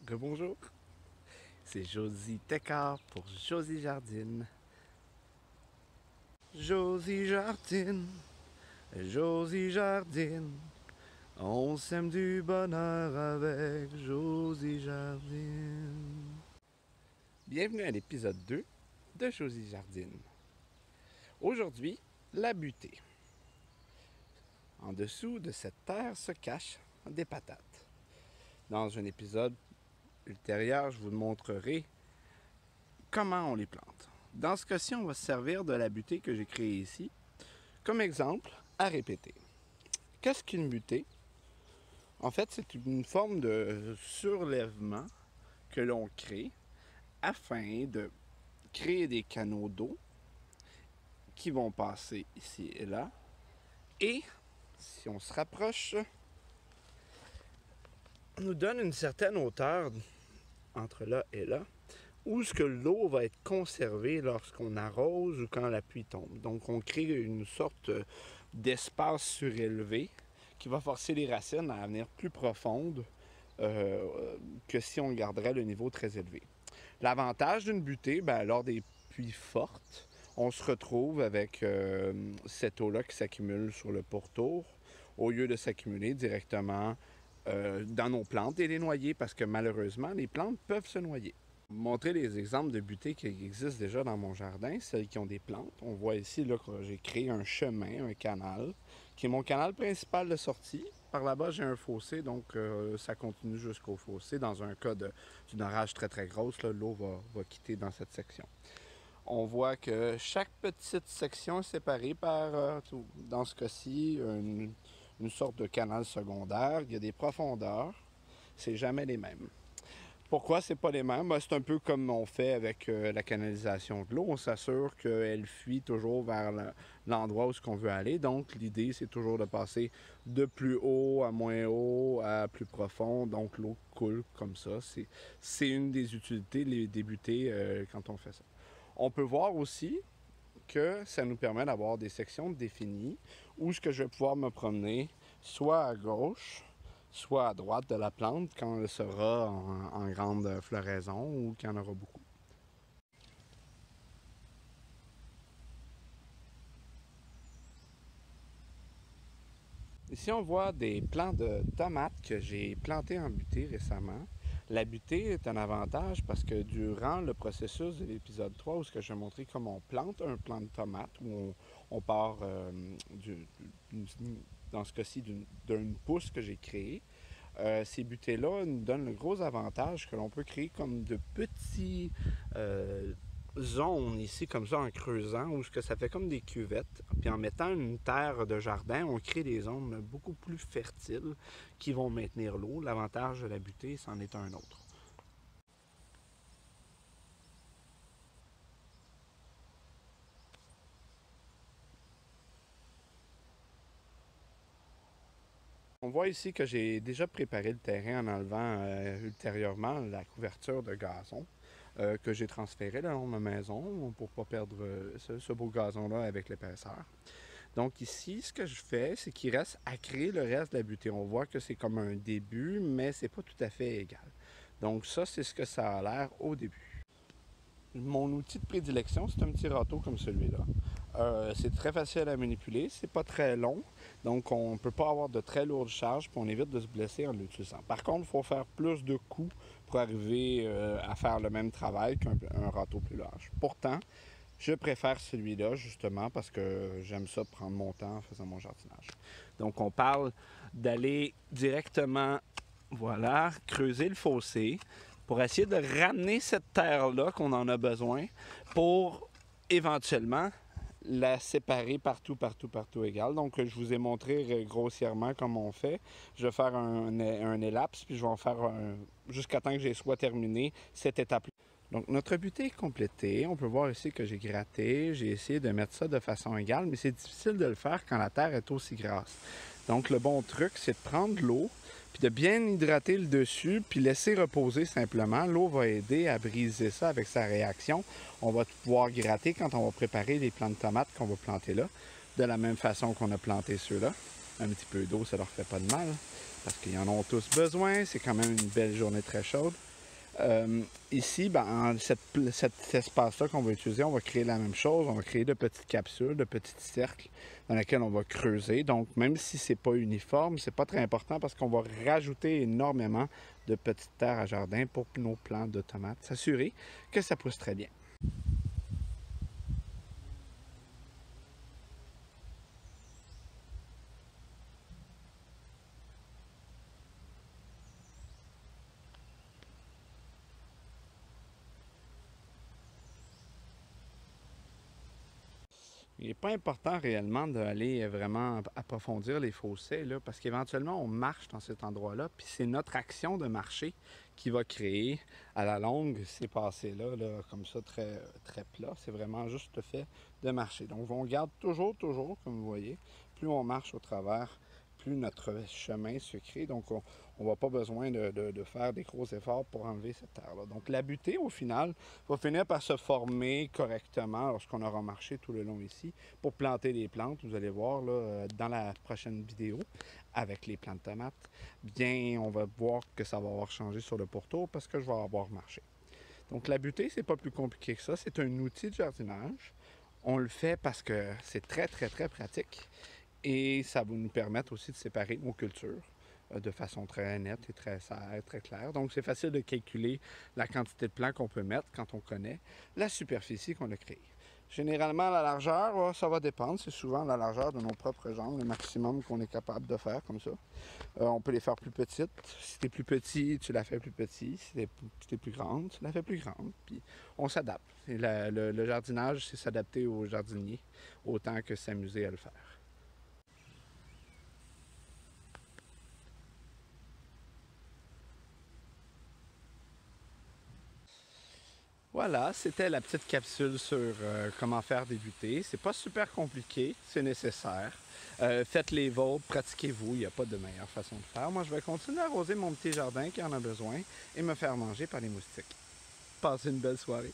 Rebonjour, c'est Josie Técart pour Josie Jardine. Josie Jardine, Josie Jardine, on sème du bonheur avec Josie Jardine. Bienvenue à l'épisode 2 de Josie Jardine. Aujourd'hui, la butée. En dessous de cette terre se cachent des patates. Dans un épisode ultérieur, je vous montrerai comment on les plante. Dans ce cas-ci, on va se servir de la butée que j'ai créée ici comme exemple à répéter. Qu'est-ce qu'une butée? En fait, c'est une forme de surlèvement que l'on crée afin de créer des canaux d'eau qui vont passer ici et là. Et si on se rapproche, on nous donne une certaine hauteur entre là et là, où ce que l'eau va être conservée lorsqu'on arrose ou quand la pluie tombe. Donc on crée une sorte d'espace surélevé qui va forcer les racines à venir plus profondes que si on garderait le niveau très élevé. L'avantage d'une butée, lors des pluies fortes, on se retrouve avec cette eau-là qui s'accumule sur le pourtour au lieu de s'accumuler directement dans nos plantes et les noyer parce que malheureusement, les plantes peuvent se noyer. Montrer les exemples de butées qui existent déjà dans mon jardin, celles qui ont des plantes. On voit ici là, que j'ai créé un chemin, un canal, qui est mon canal principal de sortie. Par là-bas, j'ai un fossé, donc ça continue jusqu'au fossé. Dans un cas d'une orage très très grosse, l'eau va quitter dans cette section. On voit que chaque petite section est séparée par, dans ce cas-ci, une sorte de canal secondaire. Il y a des profondeurs, c'est jamais les mêmes. Pourquoi c'est pas les mêmes? C'est un peu comme on fait avec la canalisation de l'eau. On s'assure qu'elle fuit toujours vers l'endroit où on veut aller. Donc l'idée, c'est toujours de passer de plus haut à moins haut à plus profond. Donc l'eau coule comme ça. C'est une des utilités des butées quand on fait ça. On peut voir aussi que ça nous permet d'avoir des sections définies où je vais pouvoir me promener soit à gauche, soit à droite de la plante quand elle sera en grande floraison ou qu'il y en aura beaucoup. Ici, on voit des plants de tomates que j'ai plantés en butée récemment. La butée est un avantage parce que durant le processus de l'épisode 3, où je vais montrer comment on plante un plant de tomate, où on part dans ce cas-ci d'une pousse que j'ai créée, ces butées-là nous donnent le gros avantage que l'on peut créer comme de petits zones ici, comme ça, en creusant, où ça fait comme des cuvettes. Puis en mettant une terre de jardin, on crée des zones beaucoup plus fertiles qui vont maintenir l'eau. L'avantage de la butée, c'en est un autre. On voit ici que j'ai déjà préparé le terrain en enlevant ultérieurement la couverture de gazon que j'ai transféré le long de ma maison pour ne pas perdre ce beau gazon-là avec l'épaisseur. Donc ici, ce que je fais, c'est qu'il reste à créer le reste de la butée. On voit que c'est comme un début, mais c'est pas tout à fait égal. Donc ça, c'est ce que ça a l'air au début. Mon outil de prédilection, c'est un petit râteau comme celui-là. C'est très facile à manipuler, c'est pas très long, donc on ne peut pas avoir de très lourdes charges, puis on évite de se blesser en l'utilisant. Par contre, il faut faire plus de coups pour arriver à faire le même travail qu'un râteau plus large. Pourtant, je préfère celui-là justement parce que j'aime ça prendre mon temps en faisant mon jardinage. Donc on parle d'aller directement, voilà, creuser le fossé pour essayer de ramener cette terre-là qu'on en a besoin pour éventuellement la séparer partout égal. Donc je vous ai montré grossièrement comment on fait. Je vais faire un ellapse puis je vais en faire jusqu'à temps que j'ai soit terminé cette étape-là. Donc notre butée est complétée. On peut voir ici que j'ai gratté. J'ai essayé de mettre ça de façon égale, mais c'est difficile de le faire quand la terre est aussi grasse. Donc le bon truc, c'est de prendre l'eau, puis de bien hydrater le dessus, puis laisser reposer simplement. L'eau va aider à briser ça avec sa réaction. On va pouvoir gratter quand on va préparer les plants de tomates qu'on va planter là, de la même façon qu'on a planté ceux-là. Un petit peu d'eau, ça leur fait pas de mal, parce qu'ils en ont tous besoin. C'est quand même une belle journée très chaude. Ici, cet espace-là qu'on va utiliser, on va créer la même chose. On va créer de petites capsules, de petits cercles dans lesquels on va creuser. Donc, même si c'est pas uniforme, c'est pas très important parce qu'on va rajouter énormément de petites terres à jardin pour nos plants de tomates. S'assurer que ça pousse très bien. Il n'est pas important réellement d'aller vraiment approfondir les fossés, là, parce qu'éventuellement, on marche dans cet endroit-là, puis c'est notre action de marcher qui va créer à la longue ces passés-là, là, comme ça, très, très plat. C'est vraiment juste le fait de marcher. Donc, on garde toujours, comme vous voyez, plus on marche au travers, plus notre chemin se crée. Donc, on va pas besoin de faire des gros efforts pour enlever cette terre-là. Donc, la butée, au final, va finir par se former correctement lorsqu'on aura marché tout le long ici pour planter les plantes. Vous allez voir là, dans la prochaine vidéo avec les plants de tomates, bien, on va voir que ça va avoir changé sur le pourtour parce que je vais avoir marché. Donc, la butée, c'est pas plus compliqué que ça. C'est un outil de jardinage. On le fait parce que c'est très, très, très pratique et ça va nous permettre aussi de séparer nos cultures de façon très nette et très claire. Donc, c'est facile de calculer la quantité de plants qu'on peut mettre quand on connaît la superficie qu'on a créée. Généralement, la largeur, ça va dépendre. C'est souvent la largeur de nos propres jambes, le maximum qu'on est capable de faire comme ça. On peut les faire plus petites. Si tu es plus petit, tu la fais plus petit. Si tu es plus grande, tu la fais plus grande. Puis on s'adapte. Le jardinage, c'est s'adapter au jardinier autant que s'amuser à le faire. Voilà, c'était la petite capsule sur comment faire débuter. C'est pas super compliqué, c'est nécessaire. Faites les vôtres, pratiquez-vous, il n'y a pas de meilleure façon de faire. Moi, je vais continuer à arroser mon petit jardin qui en a besoin et me faire manger par les moustiques. Passez une belle soirée.